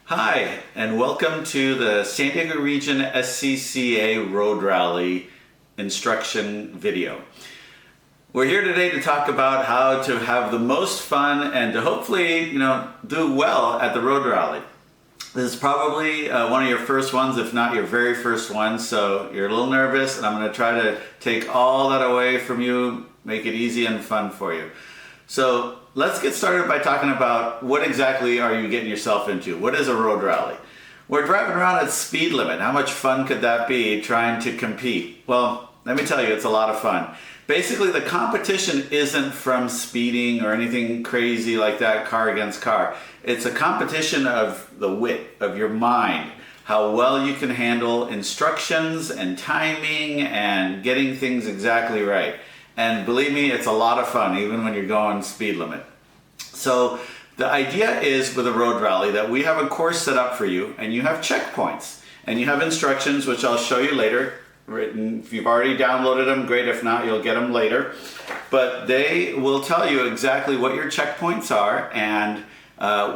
Hi, and welcome to the San Diego Region SCCA Road Rally instruction video. We're here today to talk about how to have the most fun and to hopefully, do well at the Road Rally. This is probably one of your first ones, if not your very first one, so you're a little nervous, and I'm going to try to take all that away from you, make it easy and fun for you. So let's get started by talking about what exactly are you getting yourself into. What is a road rally? We're driving around at speed limit. How much fun could that be trying to compete? Well, let me tell you, it's a lot of fun. Basically, the competition isn't from speeding or anything crazy like that, car against car. It's a competition of the wit of your mind, how well you can handle instructions and timing and getting things exactly right. And believe me, it's a lot of fun, even when you're going speed limit. So the idea is with a road rally that we have a course set up for you, and you have checkpoints, and you have instructions, which I'll show you later. Written. If you've already downloaded them, great. If not, you'll get them later. But they will tell you exactly what your checkpoints are and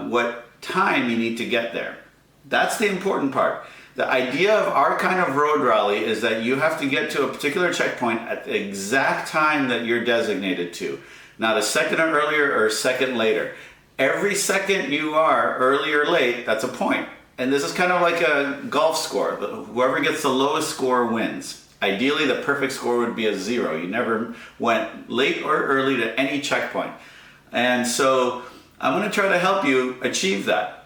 what time you need to get there. That's the important part. The idea of our kind of road rally is that you have to get to a particular checkpoint at the exact time that you're designated to. Not a second earlier or a second later. Every second you are early or late, that's a point. And this is kind of like a golf score. Whoever gets the lowest score wins. Ideally, the perfect score would be a 0. You never went late or early to any checkpoint. And so I'm going to try to help you achieve that.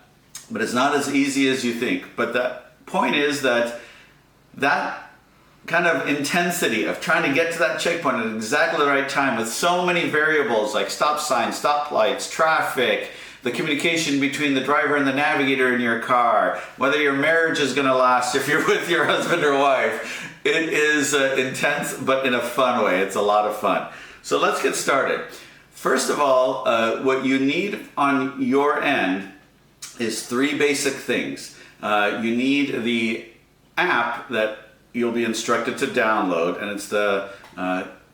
But it's not as easy as you think. But the point is that kind of intensity of trying to get to that checkpoint at exactly the right time with so many variables like stop signs, stop lights, traffic, the communication between the driver and the navigator in your car, whether your marriage is going to last if you're with your husband or wife. It is intense, but in a fun way. It's a lot of fun. So let's get started. First of all, what you need on your end is 3 basic things. You need the app that you'll be instructed to download, and it's the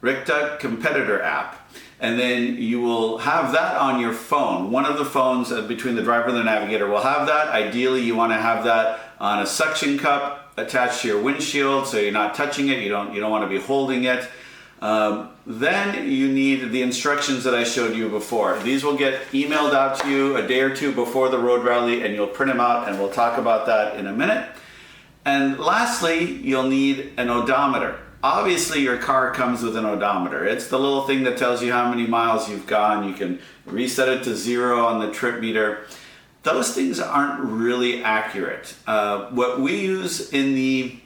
RICTA competitor app. And then you will have that on your phone. One of the phones between the driver and the navigator will have that. Ideally, you want to have that on a suction cup attached to your windshield so you're not touching it. You don't want to be holding it. Then you need the instructions that I showed you before. These will get emailed out to you a day or two before the road rally, and you'll print them out, and we'll talk about that in a minute. And lastly, you'll need an odometer. Obviously, your car comes with an odometer. It's the little thing that tells you how many miles you've gone. You can reset it to 0 on the trip meter. Those things aren't really accurate. What we use in the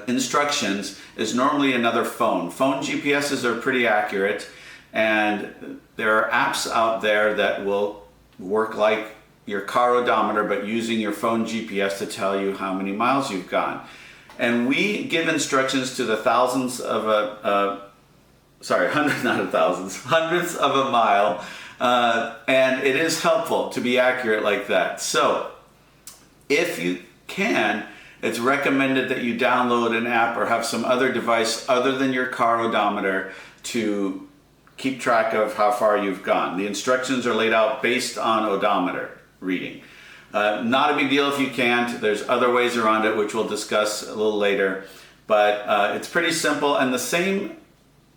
instructions is normally another phone. Phone GPSs are pretty accurate, and there are apps out there that will work like your car odometer, but using your phone GPS to tell you how many miles you've gone. And we give instructions to the hundreds of a mile, and it is helpful to be accurate like that. So if you can, it's recommended that you download an app or have some other device other than your car odometer to keep track of how far you've gone. The instructions are laid out based on odometer reading. Not a big deal if you can't. There's other ways around it, which we'll discuss a little later. But it's pretty simple. And the same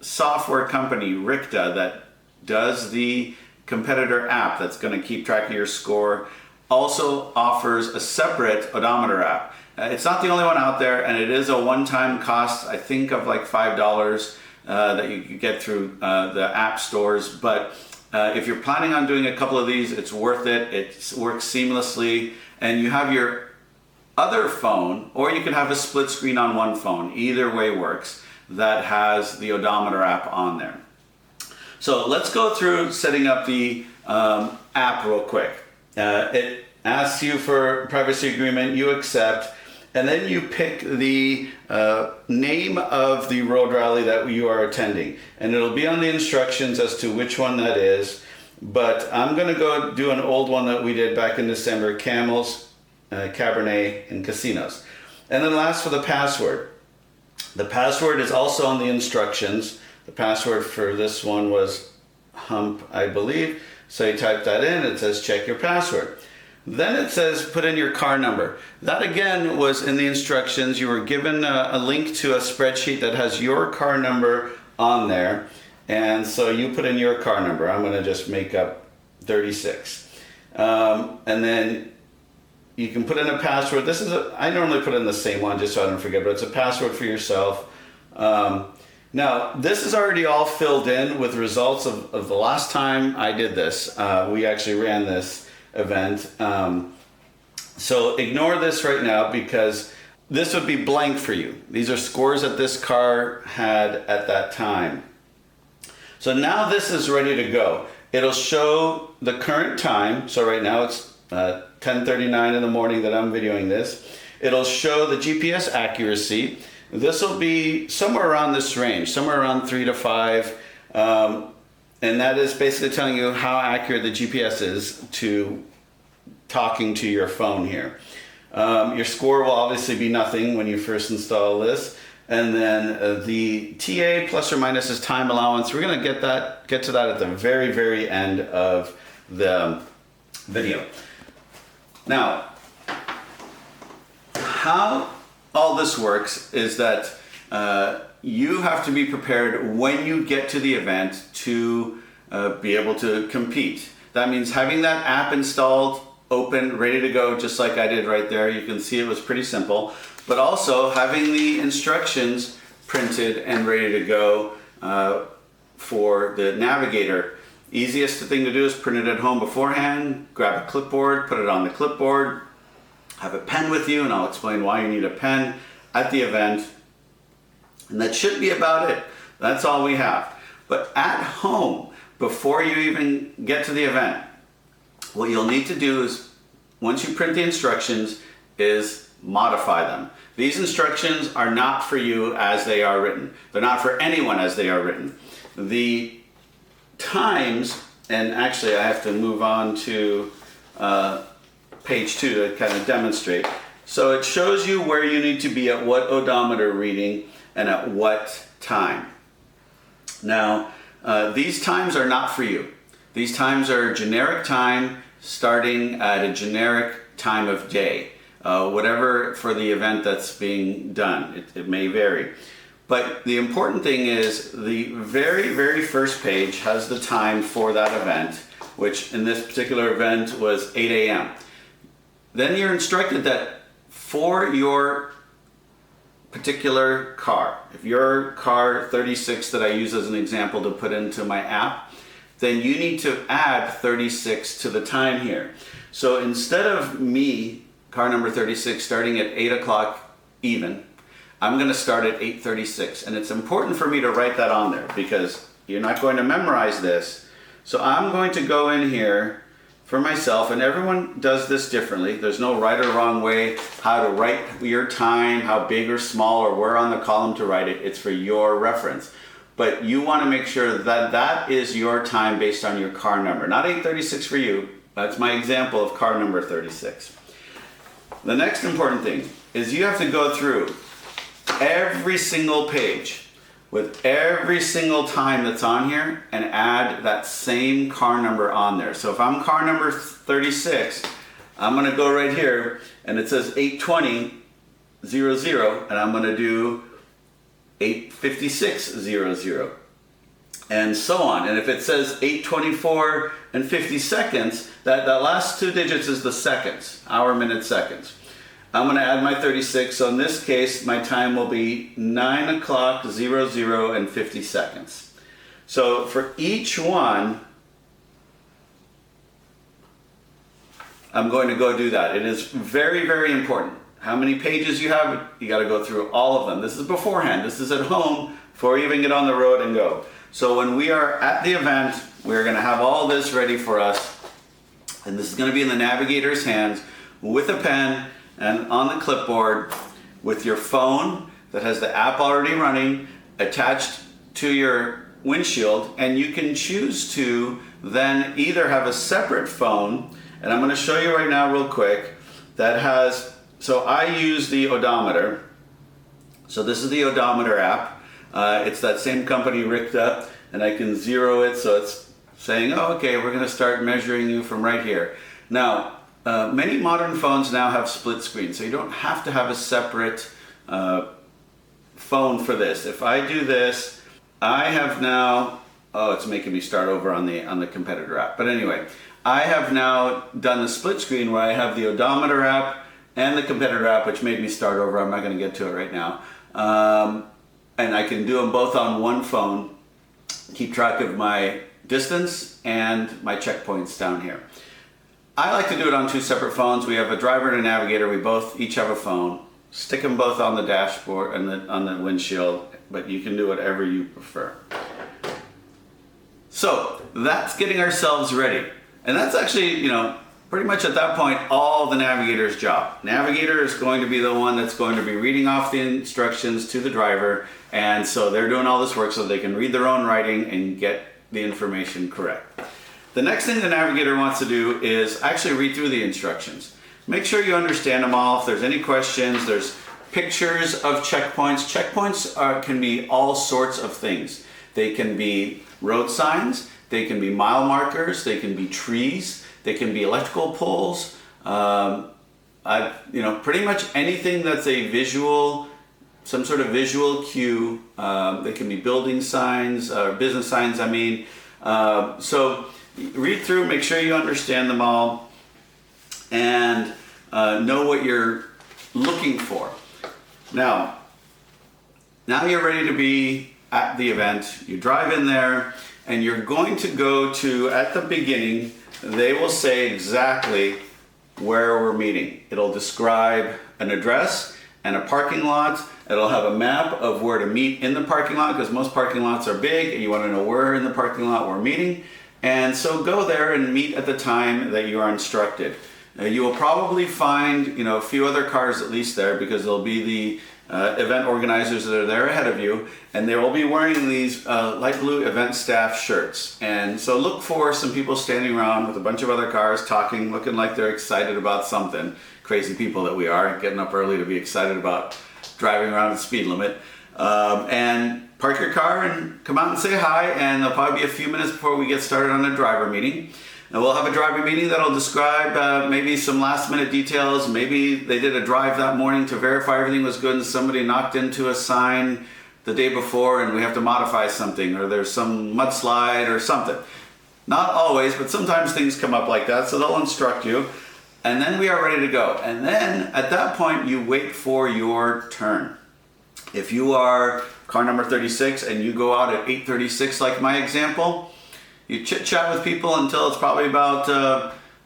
software company, RICTA, that does the competitor app that's going to keep track of your score, also offers a separate odometer app. It's not the only one out there, and it is a one-time cost, I think, of like $5 that you get through the app stores. But if you're planning on doing a couple of these, it's worth it. It works seamlessly, and you have your other phone, or you can have a split screen on one phone. Either way works. That has the odometer app on there. So let's go through setting up the app real quick. It asks you for privacy agreement. You accept. And then you pick the name of the road rally that you are attending. And it'll be on the instructions as to which one that is. But I'm going to go do an old one that we did back in December, Camels, Cabernet, and Casinos. And then last for the password. The password is also on the instructions. The password for this one was hump, I believe. So you type that in, it says check your password. Then it says put in your car number. That again was in the instructions. You were given a link to a spreadsheet that has your car number on there. And so you put in your car number. I'm going to just make up 36. And then you can put in a password. I normally put in the same one just so I don't forget, but it's a password for yourself. Now, this is already all filled in with results of the last time I did this. We actually ran this event. So ignore this right now because this would be blank for you. These are scores that this car had at that time. So now this is ready to go. It'll show the current time. So right now it's 10:39 in the morning that I'm videoing this. It'll show the GPS accuracy. This will be somewhere around this range, somewhere around 3 to 5. And that is basically telling you how accurate the GPS is to talking to your phone here. Your score will obviously be nothing when you first install this. And then the TA plus or minus is time allowance. We're going to get to that at the very, very end of the video. Now, how all this works is that you have to be prepared when you get to the event to be able to compete. That means having that app installed, open, ready to go, just like I did right there. You can see it was pretty simple. But also having the instructions printed and ready to go for the navigator. Easiest thing to do is print it at home beforehand, grab a clipboard, put it on the clipboard, have a pen with you, and I'll explain why you need a pen at the event. And that should be about it. That's all we have. But at home, before you even get to the event, what you'll need to do is, once you print the instructions, is modify them. These instructions are not for you as they are written. They're not for anyone as they are written. The times, and actually I have to move on to page 2 to kind of demonstrate. So it shows you where you need to be at what odometer reading and at what time. Now, these times are not for you. These times are generic time starting at a generic time of day. Whatever for the event that's being done. It may vary. But the important thing is the very, very first page has the time for that event, which in this particular event was 8 a.m. Then you're instructed that for your particular car, if your car 36 that I use as an example to put into my app, then you need to add 36 to the time here. So instead of me, car number 36, starting at 8 o'clock even, I'm going to start at 8:36. And it's important for me to write that on there because you're not going to memorize this. So I'm going to go in here for myself, and everyone does this differently. There's no right or wrong way how to write your time, how big or small, or where on the column to write it. It's for your reference. But you want to make sure that that is your time based on your car number. Not 8:36 for you. That's my example of car number 36. The next important thing is you have to go through every single page with every single time that's on here and add that same car number on there. So if I'm car number 36, I'm going to go right here and it says 8:20:00 and I'm going to do 8:56:00 and so on. And if it says 8:24 and 50 seconds, that last two digits is the seconds, hour, minute, seconds. I'm going to add my 36, so in this case my time will be 9:00:00 and 50 seconds. So for each one, I'm going to go do that. It is very, very important. How many pages you have, you got to go through all of them. This is beforehand. This is at home before you even get on the road and go. So when we are at the event, we're going to have all this ready for us. And this is going to be in the navigator's hands with a pen and on the clipboard with your phone that has the app already running attached to your windshield. And you can choose to then either have a separate phone, and I'm going to show you right now real quick, that has, so I use the odometer. So this is the odometer app. It's that same company rigged up, and I can zero it so it's saying, oh, okay, we're going to start measuring you from right here. Now, many modern phones now have split screen, so you don't have to have a separate phone for this. If I do this, I have now, oh, it's making me start over on the competitor app. But anyway, I have now done the split screen where I have the odometer app and the competitor app, which made me start over. I'm not going to get to it right now. And I can do them both on one phone, keep track of my distance and my checkpoints down here. I like to do it on two separate phones. We have a driver and a navigator. We both each have a phone. Stick them both on the dashboard and on the windshield, but you can do whatever you prefer. So that's getting ourselves ready. And that's actually, pretty much at that point, all the navigator's job. Navigator is going to be the one that's going to be reading off the instructions to the driver. And so they're doing all this work so they can read their own writing and get the information correct. The next thing the navigator wants to do is actually read through the instructions. Make sure you understand them all. If there's any questions, there's pictures of checkpoints. Checkpoints can be all sorts of things. They can be road signs, they can be mile markers, they can be trees, they can be electrical poles. Pretty much anything that's a visual, some sort of visual cue. They can be building signs, business signs, I mean. So read through, make sure you understand them all, and know what you're looking for. Now you're ready to be at the event. You drive in there, and you're going to go to, at the beginning, they will say exactly where we're meeting. It'll describe an address and a parking lot. It'll have a map of where to meet in the parking lot, because most parking lots are big and you want to know where in the parking lot we're meeting. And so go there and meet at the time that you are instructed. You will probably find a few other cars at least there, because there'll be the event organizers that are there ahead of you, and they will be wearing these light blue event staff shirts. And so look for some people standing around with a bunch of other cars talking, looking like they're excited about something. Crazy people that we are, getting up early to be excited about driving around the speed limit. And park your car and come out and say hi, and there'll probably be a few minutes before we get started on a driver meeting. And we'll have a driver meeting that'll describe maybe some last minute details. Maybe they did a drive that morning to verify everything was good and somebody knocked into a sign the day before and we have to modify something, or there's some mudslide or something. Not always, but sometimes things come up like that, so they'll instruct you. And then we are ready to go. And then at that point, you wait for your turn. If you are car number 36 and you go out at 8:36, like my example, you chit chat with people until it's probably about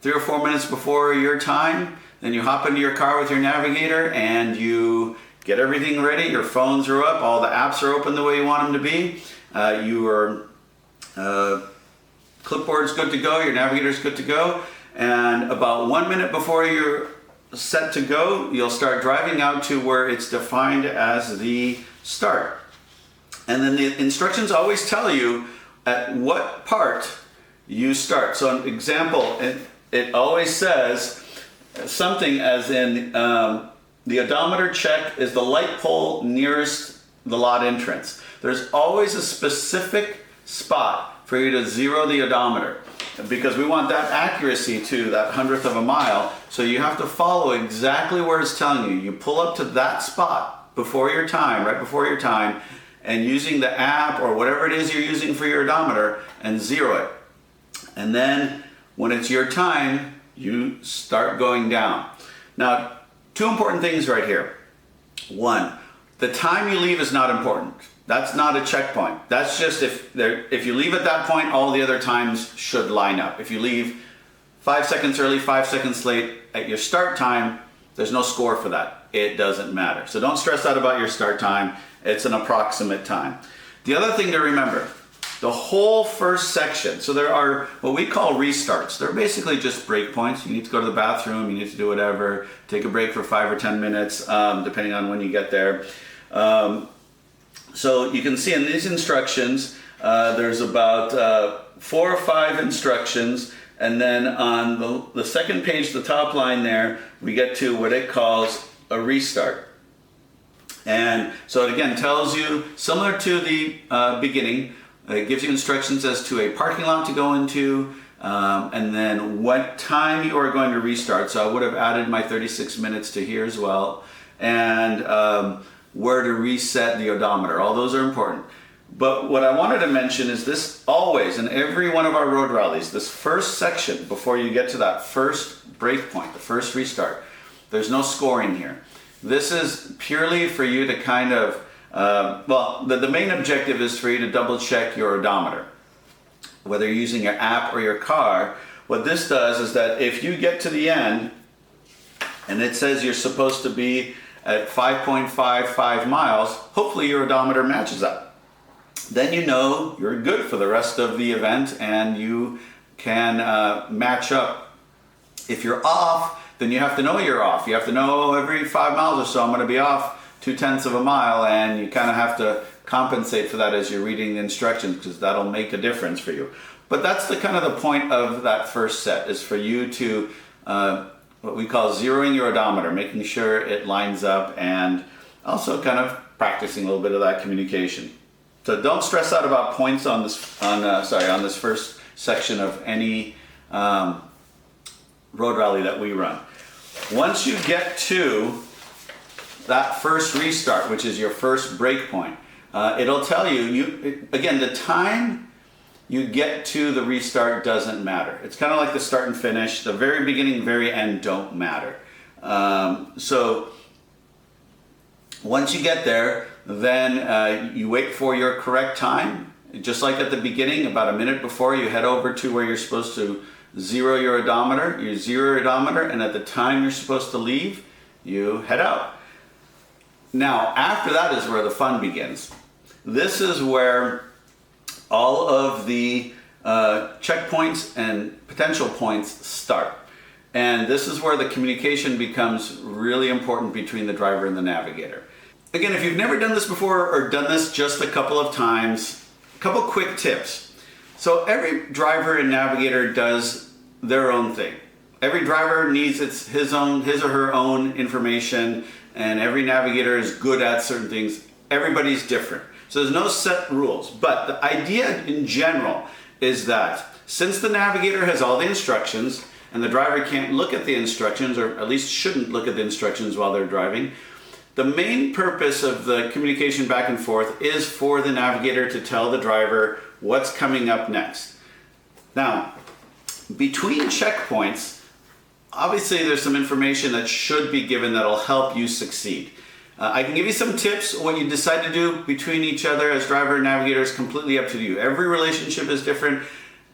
3 or 4 minutes before your time. Then you hop into your car with your navigator and you get everything ready. Your phones are up, all the apps are open the way you want them to be. Your clipboard's good to go, your navigator's good to go. And about 1 minute before you're set to go, you'll start driving out to where it's defined as the start. And then the instructions always tell you at what part you start. So an example, it always says something as in the odometer check is the light pole nearest the lot entrance. There's always a specific spot for you to zero the odometer, because we want that accuracy to that 100th of a mile. So you have to follow exactly where it's telling you. You pull up to that spot before your time, right before your time, and using the app or whatever it is you're using for your odometer, and zero it. And then when it's your time, you start going down. Now, 2 important things right here. 1, the time you leave is not important. That's not a checkpoint. That's just if you leave at that point, all the other times should line up. If you leave 5 seconds early, 5 seconds late at your start time, there's no score for that. It doesn't matter. So don't stress out about your start time. It's an approximate time. The other thing to remember, the whole first section, so there are what we call restarts. They're basically just break points. You need to go to the bathroom, you need to do whatever, take a break for 5 or 10 minutes, depending on when you get there. So you can see in these instructions, there's about 4 or 5 instructions, and then on the second page, the top line there, we get to what it calls a restart. And so it again tells you, similar to the beginning, it gives you instructions as to a parking lot to go into, and then what time you are going to restart. So I would have added my 36 minutes to here as well, and where to reset the odometer. All those are important. But what I wanted to mention is this: always in every one of our road rallies, this first section before you get to that first break point, the first restart, there's no scoring here. This is purely for you to kind of, the main objective is for you to double check your odometer. Whether you're using your app or your car, what this does is that if you get to the end and it says you're supposed to be at 5.55 miles, hopefully your odometer matches up. Then you know you're good for the rest of the event and you can match up. If you're off, then you have to know you're off. You have to know every 5 miles or so I'm going to be off 0.2 of a mile, and you kind of have to compensate for that as you're reading the instructions, because that'll make a difference for you. But that's the kind of the point of that first set, is for you to what we call zeroing your odometer, making sure it lines up, and also kind of practicing a little bit of that communication. So don't stress out about points on this this first section of any road rally that we run. Once you get to that first restart, which is your first break point, it'll tell you, again, the time you get to the restart doesn't matter. It's kind of like the start and finish. The very beginning, very end don't matter. So once you get there, then you wait for your correct time. Just like at the beginning, about a minute before, you head over to where you're supposed to zero your odometer. You zero your odometer, and at the time you're supposed to leave, you head out. Now, after that is where the fun begins. This is where all of the checkpoints and potential points start. And this is where the communication becomes really important between the driver and the navigator. Again, if you've never done this before or done this just a couple of times, a couple quick tips. So every driver and navigator does their own thing. Every driver needs his or her own information, and every navigator is good at certain things. Everybody's different. So there's no set rules. But the idea in general is that since the navigator has all the instructions and the driver can't look at the instructions, or at least shouldn't look at the instructions while they're driving, the main purpose of the communication back and forth is for the navigator to tell the driver what's coming up next. Now, between checkpoints, obviously there's some information that should be given that'll help you succeed. I can give you some tips. What you decide to do between each other as driver and navigator is completely up to you. Every relationship is different,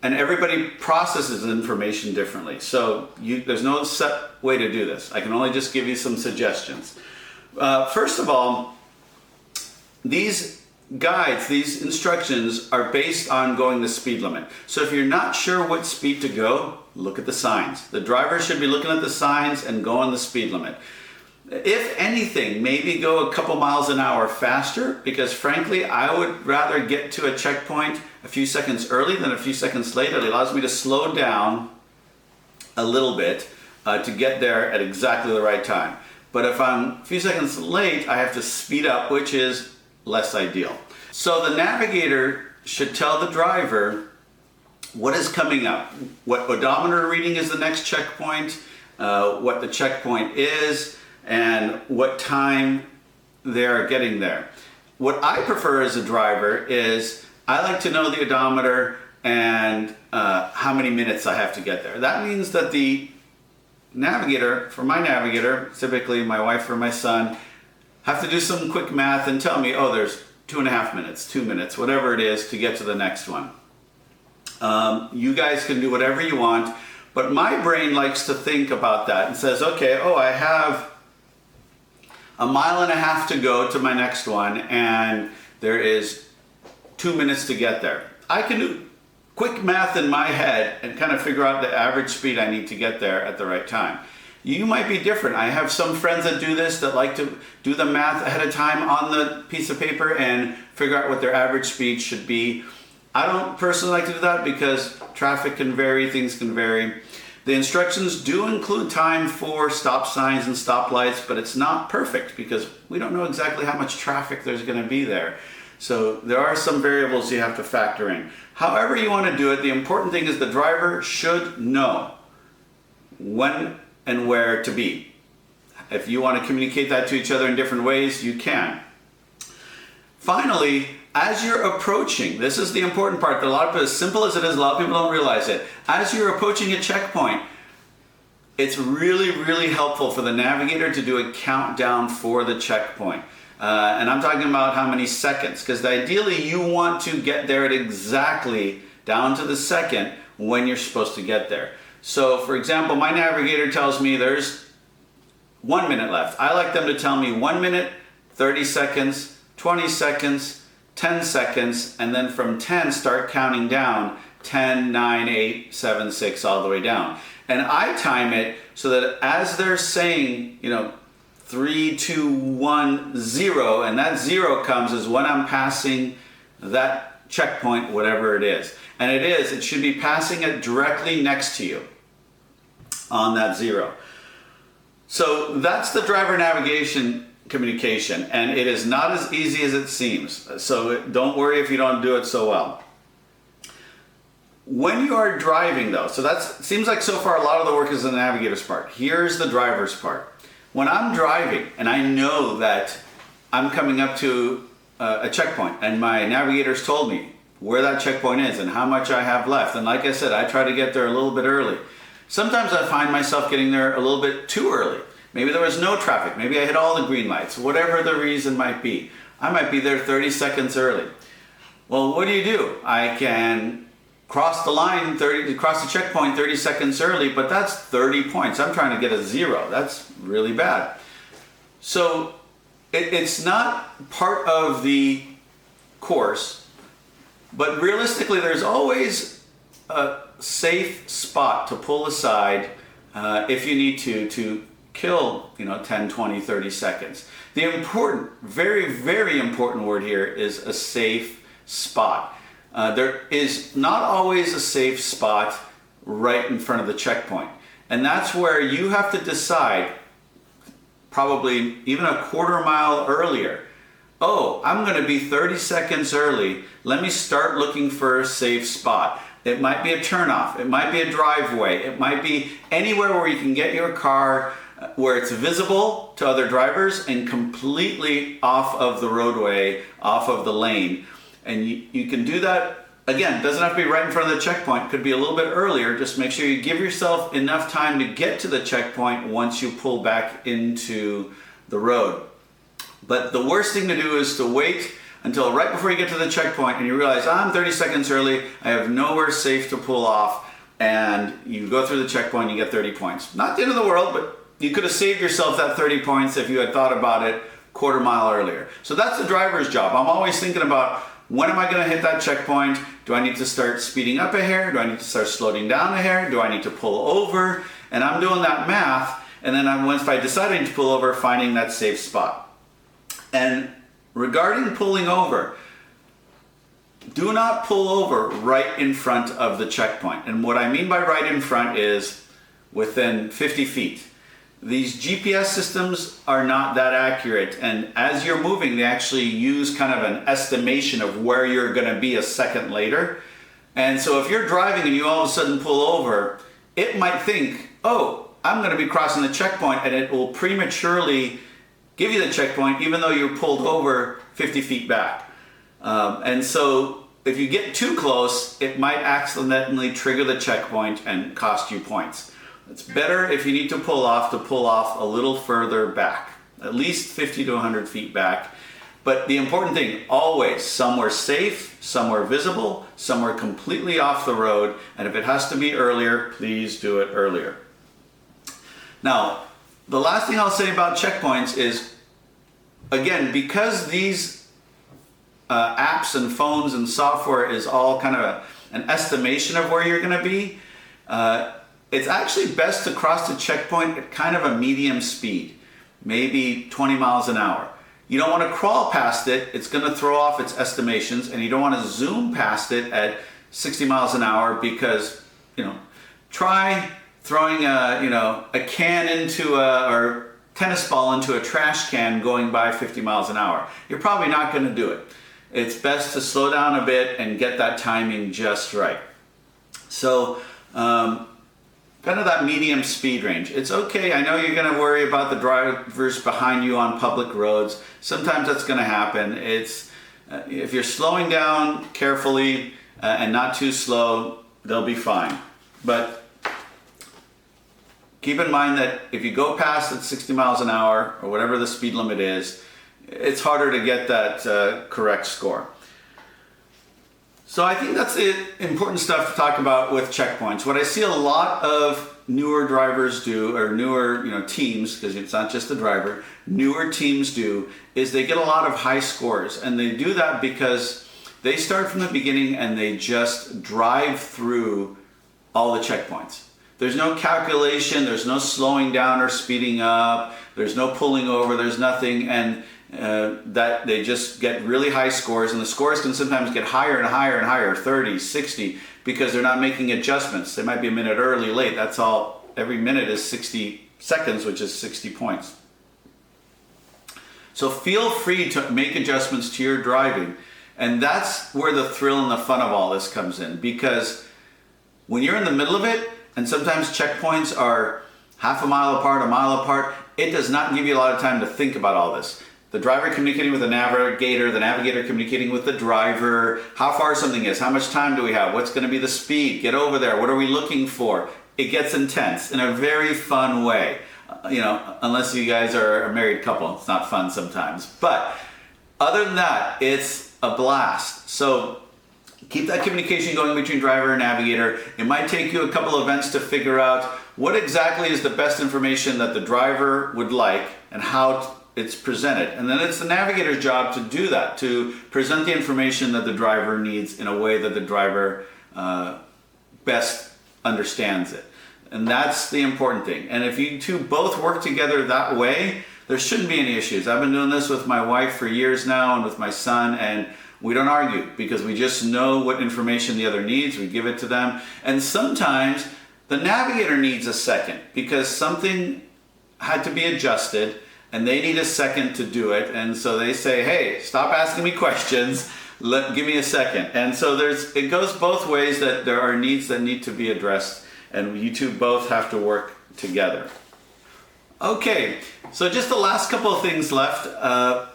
and everybody processes information differently. So there's no set way to do this. I can only just give you some suggestions. First of all, these guides, these instructions are based on going the speed limit. So if you're not sure what speed to go, look at the signs. The driver should be looking at the signs and go on the speed limit. If anything, maybe go a couple miles an hour faster, because frankly, I would rather get to a checkpoint a few seconds early than a few seconds late. It allows me to slow down a little bit to get there at exactly the right time. But if I'm a few seconds late, I have to speed up, which is less ideal. So the navigator should tell the driver what is coming up, what odometer reading is the next checkpoint, what the checkpoint is, and what time they're getting there. What I prefer as a driver is I like to know the odometer and how many minutes I have to get there. That means that the navigator, for my navigator, typically my wife or my son, have to do some quick math and tell me, oh, there's 2.5 minutes, 2 minutes, whatever it is to get to the next one. You guys can do whatever you want, but my brain likes to think about that and says, okay, I have 1.5 miles to go to my next one, and there is 2 minutes to get there. I can do quick math in my head and kind of figure out the average speed I need to get there at the right time. You might be different. I have some friends that do this, that like to do the math ahead of time on the piece of paper and figure out what their average speed should be. I don't personally like to do that because traffic can vary, things can vary. The instructions do include time for stop signs and stoplights, but it's not perfect because we don't know exactly how much traffic there's going to be there. So there are some variables you have to factor in. However you want to do it, the important thing is the driver should know when and where to be. If you want to communicate that to each other in different ways, you can. Finally, as you're approaching, this is the important part that a lot of people, as simple as it is, a lot of people don't realize it. As you're approaching a checkpoint, it's really, really helpful for the navigator to do a countdown for the checkpoint. And I'm talking about how many seconds, because ideally you want to get there at exactly down to the second when you're supposed to get there. So for example, my navigator tells me there's 1 minute left. I like them to tell me 1 minute, 30 seconds, 20 seconds, 10 seconds, and then from 10 start counting down, 10, 9, 8, 7, 6, all the way down. And I time it so that as they're saying, 3, 2, 1, 0, and that 0 comes is when I'm passing that checkpoint, whatever it is. And it should be passing it directly next to you on that 0. So that's the driver navigation communication, and it is not as easy as it seems. So don't worry if you don't do it so well. When you are driving though, so that seems like so far a lot of the work is the navigator's part. Here's the driver's part. When I'm driving and I know that I'm coming up to a checkpoint and my navigator's told me where that checkpoint is and how much I have left, and like I said, I try to get there a little bit early. Sometimes I find myself getting there a little bit too early. Maybe there was no traffic, maybe I hit all the green lights, whatever the reason might be. I might be there 30 seconds early. Well, what do? I can cross the line, cross the checkpoint 30 seconds early, but that's 30 points. I'm trying to get a 0. That's really bad. So it's not part of the course, but realistically there's always a safe spot to pull aside if you need to kill 10, 20, 30 seconds. The important, very, very important word here is a safe spot. There is not always a safe spot right in front of the checkpoint. And that's where you have to decide, probably even a quarter mile earlier, oh, I'm going to be 30 seconds early. Let me start looking for a safe spot. It might be a turnoff. It might be a driveway. It might be anywhere where you can get your car where it's visible to other drivers and completely off of the roadway, off of the lane. And you can do that, again, it doesn't have to be right in front of the checkpoint. It could be a little bit earlier. Just make sure you give yourself enough time to get to the checkpoint once you pull back into the road. But the worst thing to do is to wait until right before you get to the checkpoint and you realize, I'm 30 seconds early, I have nowhere safe to pull off, and you go through the checkpoint and you get 30 points. Not the end of the world, but you could have saved yourself that 30 points if you had thought about it quarter mile earlier. So that's the driver's job. I'm always thinking about, when am I going to hit that checkpoint? Do I need to start speeding up a hair? Do I need to start slowing down a hair? Do I need to pull over? And I'm doing that math, and then once I deciding to pull over, finding that safe spot. And regarding pulling over, do not pull over right in front of the checkpoint. And what I mean by right in front is within 50 feet. These GPS systems are not that accurate, and as you're moving, they actually use kind of an estimation of where you're going to be a second later. And so if you're driving and you all of a sudden pull over, it might think, oh, I'm going to be crossing the checkpoint, and it will prematurely give you the checkpoint even though you're pulled over 50 feet back. And so if you get too close, it might accidentally trigger the checkpoint and cost you points. It's better if you need to pull off a little further back, at least 50 to 100 feet back. But the important thing, always somewhere safe, somewhere visible, somewhere completely off the road, and if it has to be earlier, please do it earlier. Now, the last thing I'll say about checkpoints is, again, because these apps and phones and software is all kind of an estimation of where you're going to be, it's actually best to cross the checkpoint at kind of a medium speed, maybe 20 miles an hour. You don't want to crawl past it, it's going to throw off its estimations, and you don't want to zoom past it at 60 miles an hour because, try throwing a can into or tennis ball into a trash can going by 50 miles an hour. You're probably not going to do it. it's best to slow down a bit and get that timing just right. So kind of that medium speed range. It's okay, I know you're going to worry about the drivers behind you on public roads. Sometimes that's going to happen. It's if you're slowing down carefully and not too slow, they'll be fine. But keep in mind that if you go past at 60 miles an hour or whatever the speed limit is, it's harder to get that correct score. So I think that's the important stuff to talk about with checkpoints. What I see a lot of newer drivers do, or newer teams, because it's not just the driver, newer teams do, is they get a lot of high scores. And they do that because they start from the beginning and they just drive through all the checkpoints. There's no calculation, there's no slowing down or speeding up, there's no pulling over, there's nothing, and that they just get really high scores, and the scores can sometimes get higher and higher and higher, 30, 60, because they're not making adjustments. They might be a minute early, late, that's all. Every minute is 60 seconds, which is 60 points. So feel free to make adjustments to your driving, and that's where the thrill and the fun of all this comes in, because when you're in the middle of it, and sometimes checkpoints are half a mile apart, a mile apart, it does not give you a lot of time to think about all this. The driver communicating with the navigator communicating with the driver, how far something is, how much time do we have, what's going to be the speed, get over there, what are we looking for? It gets intense in a very fun way. Unless you guys are a married couple, it's not fun sometimes. But other than that, it's a blast. So keep that communication going between driver and navigator. It might take you a couple of events to figure out what exactly is the best information that the driver would like and how it's presented. And then it's the navigator's job to do that, to present the information that the driver needs in a way that the driver best understands it. And that's the important thing. And if you two both work together that way, there shouldn't be any issues. I've been doing this with my wife for years now and with my son, and we don't argue because we just know what information the other needs. We give it to them. And sometimes the navigator needs a second because something had to be adjusted and they need a second to do it. And so they say, hey, stop asking me questions. Give me a second. And so it goes both ways, that there are needs that need to be addressed, and you two both have to work together. Okay, so just the last couple of things left. A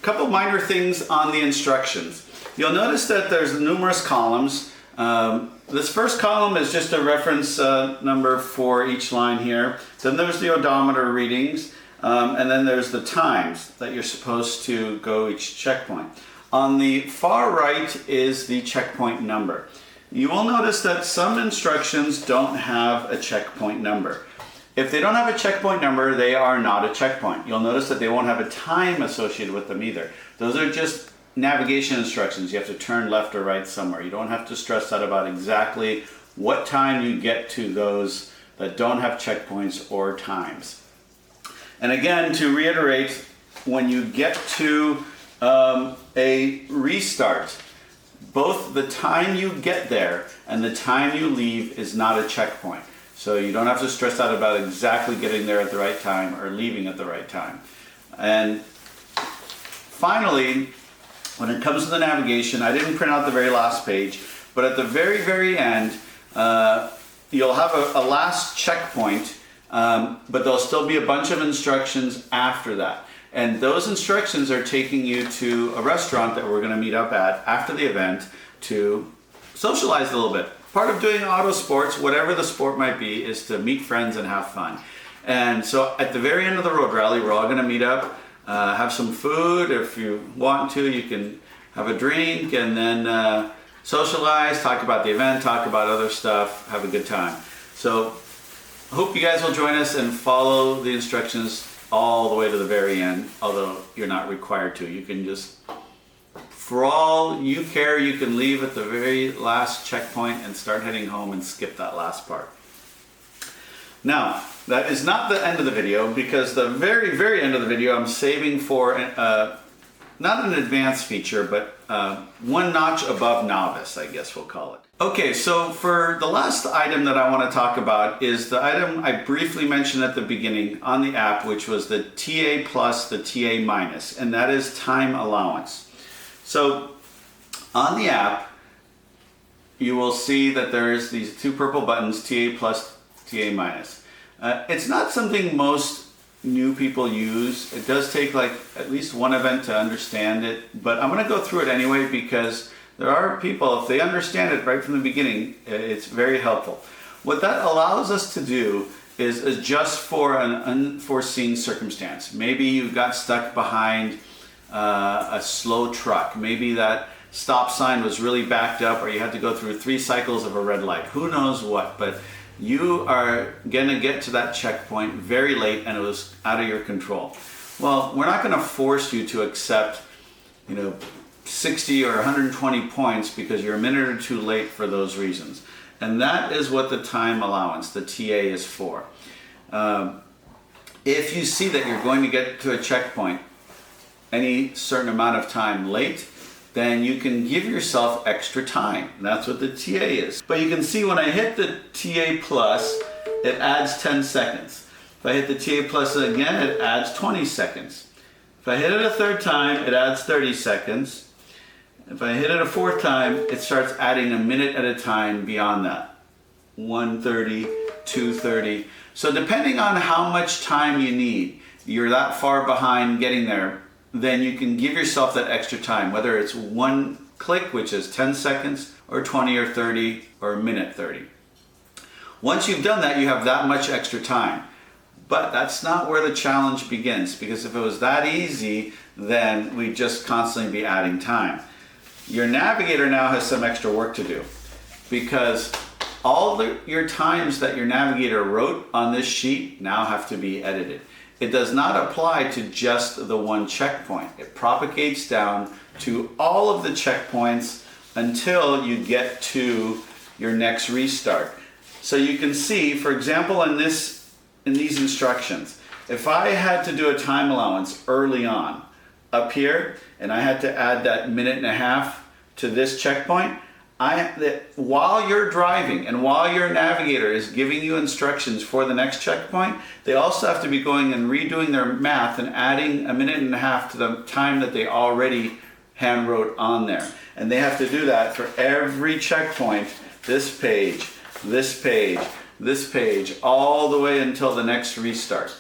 couple minor things on the instructions. You'll notice that there's numerous columns. This first column is just a reference number for each line here. Then there's the odometer readings, and then there's the times that you're supposed to go each checkpoint. On the far right is the checkpoint number. You will notice that some instructions don't have a checkpoint number. If they don't have a checkpoint number, they are not a checkpoint. You'll notice that they won't have a time associated with them either. Those are just navigation instructions. You have to turn left or right somewhere. You don't have to stress out about exactly what time you get to those that don't have checkpoints or times. And again, to reiterate, when you get to a restart, both the time you get there and the time you leave is not a checkpoint. So you don't have to stress out about exactly getting there at the right time or leaving at the right time. And finally, when it comes to the navigation, I didn't print out the very last page, but at the very, very end, you'll have a last checkpoint, but there'll still be a bunch of instructions after that. And those instructions are taking you to a restaurant that we're going to meet up at after the event to socialize a little bit. Part of doing auto sports, whatever the sport might be, is to meet friends and have fun. And so at the very end of the road rally, we're all going to meet up, have some food. If you want to, you can have a drink and then socialize, talk about the event, talk about other stuff, have a good time. So I hope you guys will join us and follow the instructions all the way to the very end, although you're not required to. You can just, for all you care, you can leave at the very last checkpoint and start heading home and skip that last part. Now, that is not the end of the video, because the very, very end of the video I'm saving for not an advanced feature, but one notch above novice, I guess we'll call it. Okay, so for the last item that I want to talk about is the item I briefly mentioned at the beginning on the app, which was the TA plus, the TA minus, and that is time allowance. So on the app, you will see that there's these two purple buttons, TA plus, TA minus. It's not something most new people use. It does take like at least one event to understand it, but I'm going to go through it anyway because there are people, if they understand it right from the beginning, it's very helpful. What that allows us to do is adjust for an unforeseen circumstance. Maybe you got stuck behind a slow truck. Maybe that stop sign was really backed up, or you had to go through 3 cycles of a red light. Who knows what, but you are gonna get to that checkpoint very late and it was out of your control. Well, we're not gonna force you to accept, 60 or 120 points because you're a minute or two late for those reasons. And that is what the time allowance, the TA, is for. If you see that you're going to get to a checkpoint any certain amount of time late, then you can give yourself extra time. And that's what the TA is. But you can see when I hit the TA plus, it adds 10 seconds. If I hit the TA plus again, it adds 20 seconds. If I hit it a third time, it adds 30 seconds. If I hit it a fourth time, it starts adding a minute at a time beyond that. 1:30, 2:30. So depending on how much time you need, you're that far behind getting there, then you can give yourself that extra time, whether it's one click, which is 10 seconds, or 20 or 30, or a minute 30. Once you've done that, you have that much extra time. But that's not where the challenge begins, because if it was that easy, then we'd just constantly be adding time. Your navigator now has some extra work to do, because all your times that your navigator wrote on this sheet now have to be edited. It does not apply to just the one checkpoint. It propagates down to all of the checkpoints until you get to your next restart. So you can see, for example, in these instructions, if I had to do a time allowance early on up here, and I had to add that minute and a half to this checkpoint, while you're driving and while your navigator is giving you instructions for the next checkpoint, they also have to be going and redoing their math and adding a minute and a half to the time that they already hand wrote on there. And they have to do that for every checkpoint, this page, this page, this page, all the way until the next restart.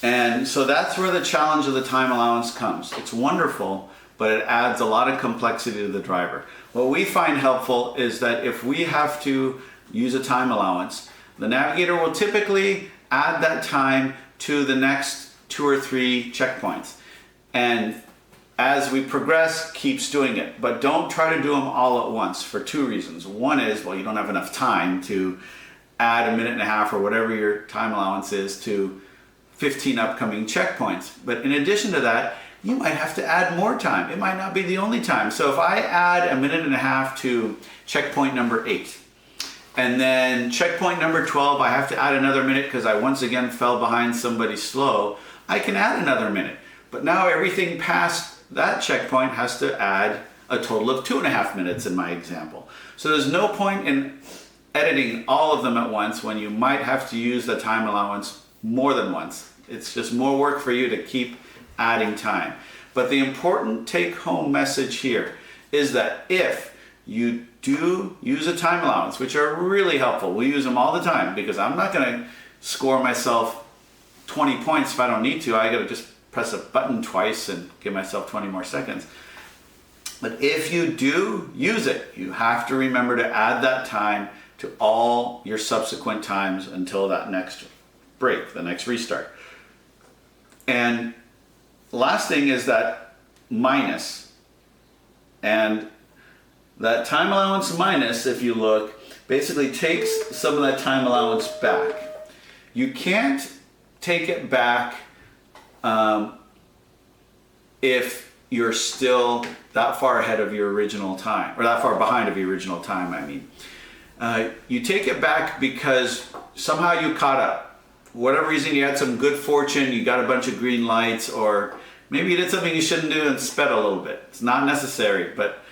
And so that's where the challenge of the time allowance comes. It's wonderful, but it adds a lot of complexity to the driver. What we find helpful is that if we have to use a time allowance, the navigator will typically add that time to the next 2 or 3 checkpoints. And as we progress, keeps doing it. But don't try to do them all at once for 2 reasons. One is, well, you don't have enough time to add a minute and a half or whatever your time allowance is to 15 upcoming checkpoints. But in addition to that, you might have to add more time. It might not be the only time. So if I add a minute and a half to checkpoint number 8, and then checkpoint number 12, I have to add another minute because I once again fell behind somebody slow, I can add another minute. But now everything past that checkpoint has to add a total of 2.5 minutes in my example. So there's no point in editing all of them at once when you might have to use the time allowance more than once. It's just more work for you to keep adding time. But the important take-home message here is that if you do use a time allowance, which are really helpful, we use them all the time because I'm not going to score myself 20 points if I don't need to. I got to just press a button twice and give myself 20 more seconds. But if you do use it, you have to remember to add that time to all your subsequent times until that next break, the next restart. And last thing is that minus. And that time allowance minus, if you look, basically takes some of that time allowance back. You can't take it back if you're still that far ahead of your original time, or that far behind of your original time, I mean. You take it back because somehow you caught up. For whatever reason, you had some good fortune, you got a bunch of green lights, or maybe you did something you shouldn't do and sped a little bit. It's not necessary, but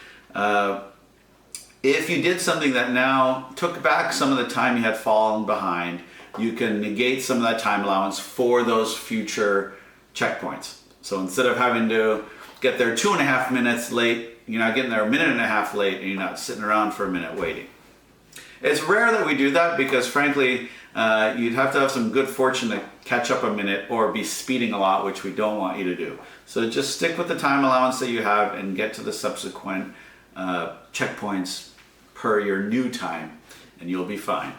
if you did something that now took back some of the time you had fallen behind, you can negate some of that time allowance for those future checkpoints. So instead of having to get there 2.5 minutes late. You're not getting there a minute and a half late, and you're not sitting around for a minute waiting. It's rare that we do that because, frankly, you'd have to have some good fortune to catch up a minute or be speeding a lot, which we don't want you to do. So just stick with the time allowance that you have and get to the subsequent checkpoints per your new time, and you'll be fine.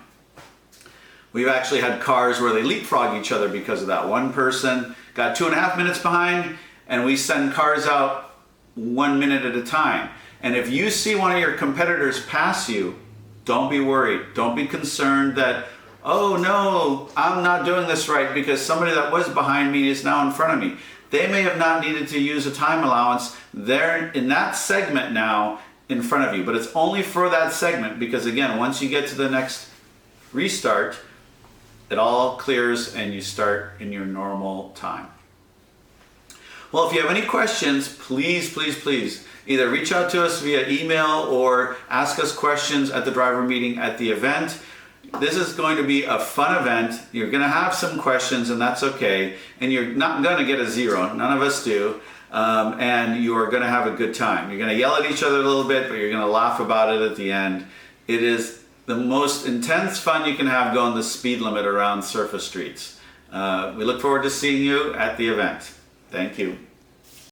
We've actually had cars where they leapfrog each other because of that. One person got 2.5 minutes behind, and we send cars out 1 minute at a time. And if you see one of your competitors pass you, don't be worried. Don't be concerned that, oh no, I'm not doing this right because somebody that was behind me is now in front of me. They may have not needed to use a time allowance. They're in that segment now in front of you, but it's only for that segment because, again, once you get to the next restart, it all clears and you start in your normal time. Well, if you have any questions, please either reach out to us via email or ask us questions at the driver meeting at the event. This is going to be a fun event. You're going to have some questions, and that's okay. And you're not going to get a zero. None of us do. And you are going to have a good time. You're going to yell at each other a little bit, but you're going to laugh about it at the end. It is the most intense fun you can have going the speed limit around surface streets. We look forward to seeing you at the event. Thank you.